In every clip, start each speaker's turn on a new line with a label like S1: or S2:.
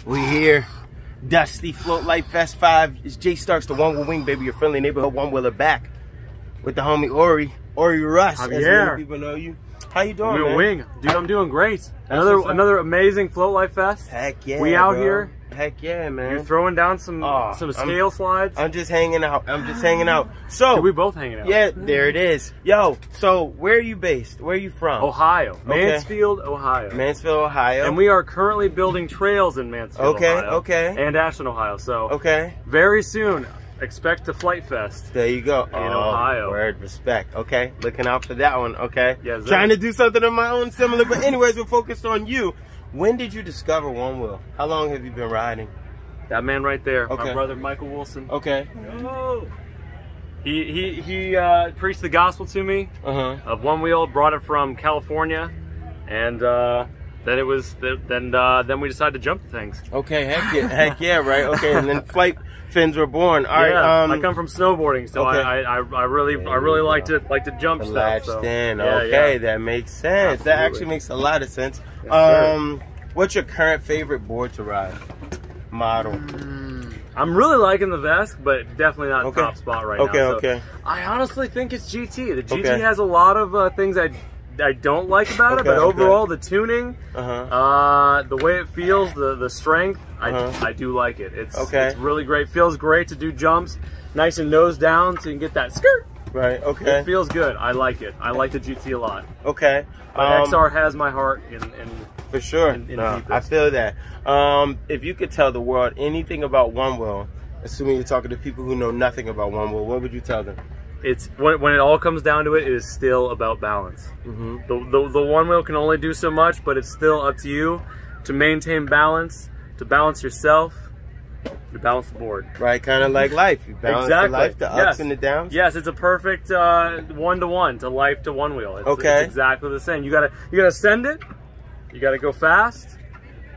S1: We here. Dusty Float Light Fest 5. It's Jay Starks, the Onewheel Wing, baby, your friendly neighborhood one-wheeler back with the homie Orie Rush, as many people know you. How you doing, man?
S2: Wing. Dude, I'm doing great. Another amazing Float Light Fest.
S1: Heck yeah,
S2: we out here.
S1: Heck yeah, man.
S2: You're throwing down some scale slides.
S1: I'm just hanging out. So
S2: we both hanging out.
S1: Yeah, there it is. Yo, so where are you based? Where are you from?
S2: Ohio. Mansfield, Ohio.
S1: Mansfield, Ohio.
S2: And we are currently building trails in Mansfield, Ohio.
S1: Okay.
S2: And Ashland, Ohio. So very soon, expect the Flight Fest.
S1: There you go.
S2: In Ohio.
S1: Word, respect. Okay, looking out for that one. Okay.
S2: Yes,
S1: trying to do something of my own similar, but anyways, we're focused on you. When did you discover Onewheel? How long have you been riding?
S2: That man right there, my brother Michael Wilson.
S1: Okay.
S2: Oh. He preached the gospel to me of Onewheel, brought it from California, and then we decided to jump the things.
S1: Okay, heck yeah, right? Okay, and then flight fins were born. All right.
S2: I come from snowboarding, so I really like to jump stuff. So.
S1: Okay, that makes sense.
S2: Absolutely.
S1: That actually makes a lot of sense.
S2: Yes,
S1: what's your current favorite board to ride? Model.
S2: I'm really liking the Vesk, but definitely not top spot right now.
S1: Okay.
S2: I honestly think it's GT. The GT has a lot of things I don't like about it, but overall the tuning, the way it feels, the strength, I do like it. It's really great. Feels great to do jumps, nice and nose down, so you can get that skirt.
S1: Right. Okay.
S2: It feels good. I like it. I like the GT a lot.
S1: Okay.
S2: But XR has my heart
S1: for sure. I feel that. If you could tell the world anything about Onewheel, assuming you're talking to people who know nothing about Onewheel, what would you tell them?
S2: It's when it all comes down to it, it is still about balance. The Onewheel can only do so much, but it's still up to you to maintain balance, to balance yourself, to balance the board.
S1: Right, kind of like life. You balance the life, the ups and the downs.
S2: Yes, it's a perfect one-to-one to life to Onewheel. It's exactly the same. You gotta send it. You gotta go fast,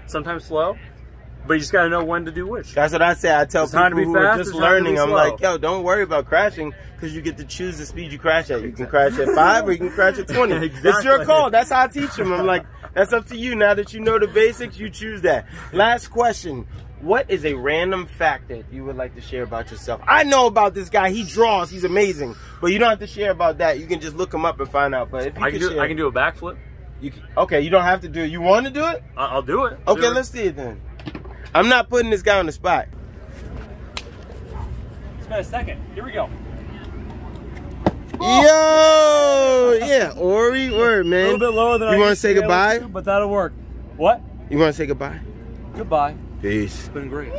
S2: sometimes slow. But you just gotta know when to do which.
S1: That's what I say. I tell people who are just learning, I'm like, yo, don't worry about crashing, because you get to choose the speed you crash at. You can crash at 5 or you can crash at 20. It's your call. That's how I teach them. I'm like, that's up to you. Now that you know the basics, you choose that. Last question. What is a random fact that you would like to share about yourself? I know about this guy. He draws. He's amazing. But you don't have to share about that. You can just look him up and find out. But if you
S2: I can do a backflip.
S1: Okay, you don't have to do it. You want to do it?
S2: I'll do it.
S1: Okay, let's see it then. I'm not putting this guy on the spot.
S2: It's been a second. Here we go.
S1: Yo! Yeah, Orie, word, man.
S2: A little bit lower than I
S1: want to say goodbye?
S2: But that'll work. What?
S1: You want to say goodbye?
S2: Goodbye.
S1: Peace.
S2: It's been great.